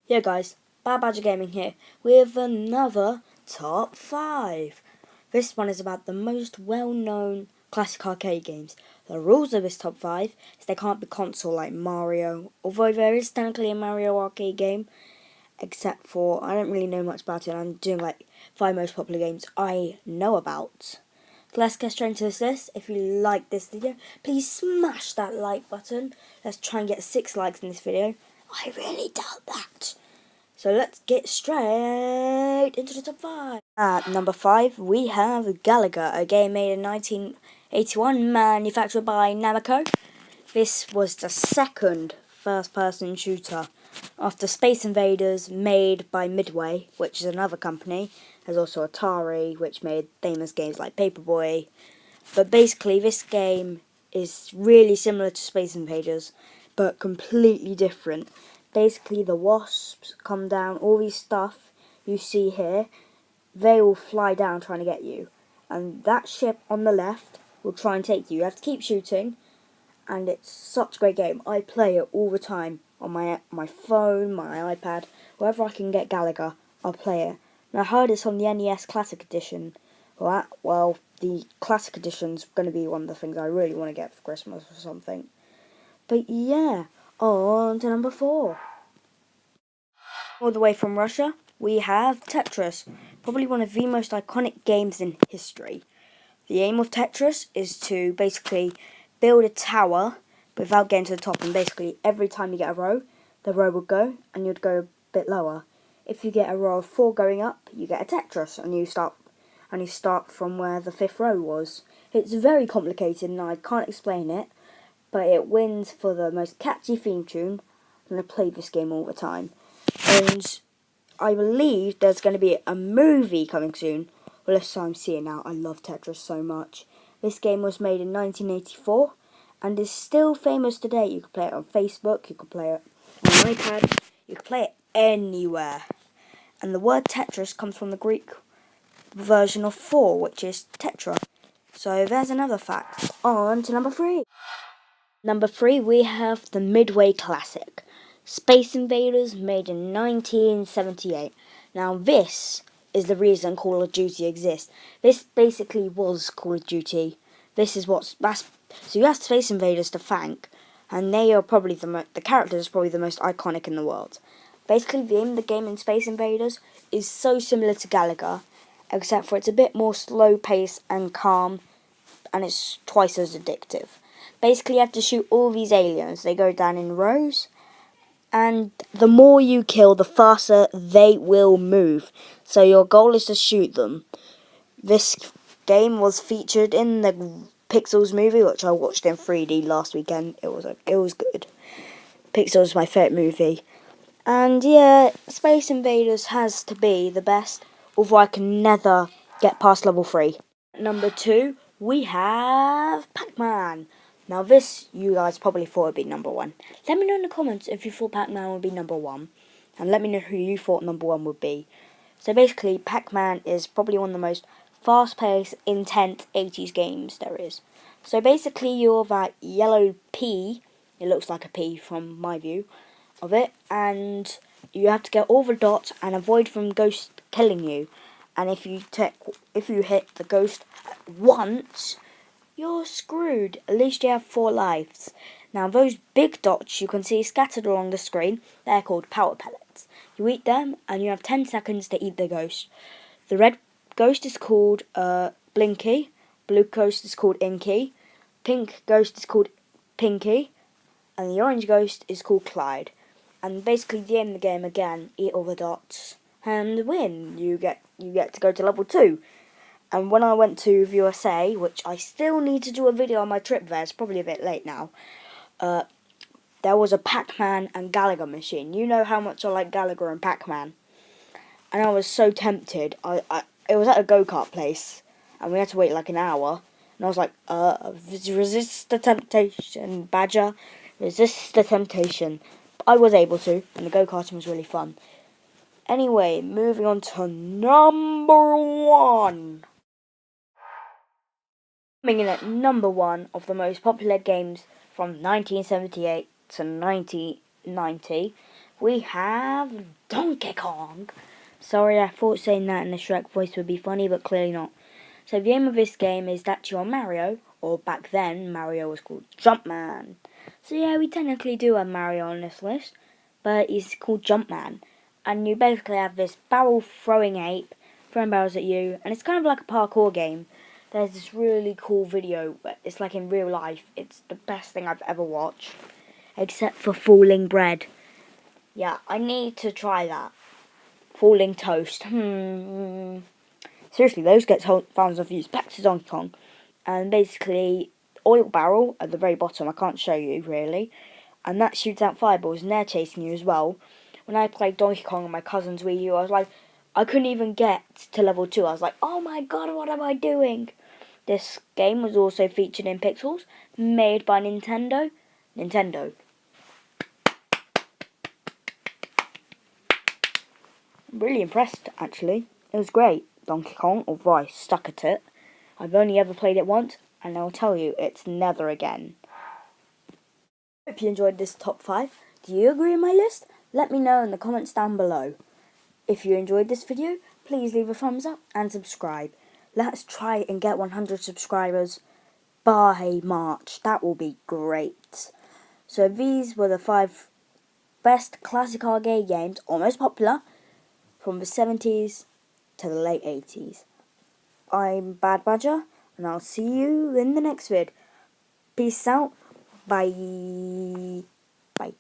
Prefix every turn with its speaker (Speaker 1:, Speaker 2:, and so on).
Speaker 1: Yeah guys, Bad Badger Gaming here with another top 5. This one is about the most well-known classic arcade games. The rules of this top 5 is they can't be console like Mario, although there is technically a Mario arcade game, except for, I don't really know much about it. I'm doing like 5 most popular games I know about. So let's get straight into this list. If you like this video, please smash that like button. Let's try and get 6 likes in this video. I really doubt that. So let's get straight into the top 5. At number 5, we have Galaga, a game made in 1981, manufactured by Namco. This was the second first-person shooter after Space Invaders, made by Midway, which is another company. There's also Atari, which made famous games like Paperboy. But basically, this game is really similar to Space Invaders, but completely different. Basically, the wasps come down, all these stuff you see here, they will fly down trying to get you. And that ship on the left will try and take you. You have to keep shooting, and it's such a great game. I play it all the time on my phone, my iPad, wherever I can get Galaga, I'll play it. And I heard it's on the NES Classic Edition. Well, the Classic Edition's going to be one of the things I really want to get for Christmas or something. But yeah, on to number 4. All the way from Russia, we have Tetris, probably one of the most iconic games in history. The aim of Tetris is to basically build a tower without getting to the top, and basically every time you get a row, the row would go and you'd go a bit lower. If you get a row of 4 going up, you get a Tetris, and you start from where the 5th row was. It's very complicated and I can't explain it, but it wins for the most catchy theme tune, and I play this game all the time. And I believe there's going to be a movie coming soon. Well, that's what I'm seeing now. I love Tetris so much. This game was made in 1984 and is still famous today. You can play it on Facebook, you can play it on an iPad, you can play it anywhere. And the word Tetris comes from the Greek version of 4, which is tetra. So there's another fact. On to number 3. Number 3, we have the Midway Classic, Space Invaders, made in 1978. Now this is the reason Call of Duty exists. This basically was Call of Duty. This is so you have Space Invaders to thank, and they are probably the characters are probably the most iconic in the world. Basically, the aim of the game in Space Invaders is so similar to Galaga, except for it's a bit more slow paced and calm, and it's twice as addictive. Basically, you have to shoot all these aliens. They go down in rows, and the more you kill, the faster they will move. So your goal is to shoot them. This game was featured in the Pixels movie, which I watched in 3D last weekend. It was good. Pixels is my favourite movie. And yeah, Space Invaders has to be the best, although I can never get past level 3. Number 2, we have Pac-Man. Now this, you guys probably thought would be number 1. Let me know in the comments if you thought Pac-Man would be number 1. And let me know who you thought number 1 would be. So basically, Pac-Man is probably one of the most fast-paced, intense 80s games there is. So basically, you're that yellow pea. It looks like a pea from my view of it. And you have to get all the dots and avoid from ghosts killing you. And if you hit the ghost once, you're screwed. At least you have 4 lives. Now those big dots you can see scattered along the screen, they're called power pellets. You eat them and you have 10 seconds to eat the ghost. The red ghost is called Blinky, blue ghost is called Inky, pink ghost is called Pinky, and the orange ghost is called Clyde. And basically the end of the game again, eat all the dots and win. You get to go to level 2. And when I went to the USA, which I still need to do a video on my trip there, it's probably a bit late now, there was a Pac-Man and Galaga machine. You know how much I like Galaga and Pac-Man. And I was so tempted. It was at a go-kart place, and we had to wait like an hour. And I was like, resist the temptation, Badger. Resist the temptation. But I was able to, and the go-karting was really fun. Anyway, moving on to number 1. Coming in at number 1 of the most popular games from 1978 to 1990, we have Donkey Kong. Sorry, I thought saying that in the Shrek voice would be funny, but clearly not. So the aim of this game is that you're Mario, or back then Mario was called Jumpman. So yeah, we technically do have Mario on this list, but he's called Jumpman. And you basically have this barrel throwing ape throwing barrels at you, and it's kind of like a parkour game. There's this really cool video, but it's like in real life. It's the best thing I've ever watched, except for Falling Bread. Yeah, I need to try that. Falling Toast. Seriously, those get thousands of views. Back to Donkey Kong. And basically, oil barrel at the very bottom. I can't show you, really. And that shoots out fireballs, and they're chasing you as well. When I played Donkey Kong on my cousin's Wii U, I was like, I couldn't even get to level 2. I was like, oh my god, what am I doing? This game was also featured in Pixels, made by Nintendo. I'm really impressed, actually. It was great. Donkey Kong, although I stuck at it. I've only ever played it once, and I'll tell you, it's never again. Hope you enjoyed this top 5. Do you agree with my list? Let me know in the comments down below. If you enjoyed this video, please leave a thumbs up and subscribe. Let's try and get 100 subscribers by March. That will be great. So these were the 5 best classic arcade games, or most popular, from the 70s to the late 80s. I'm Bad Badger, and I'll see you in the next vid. Peace out. Bye. Bye.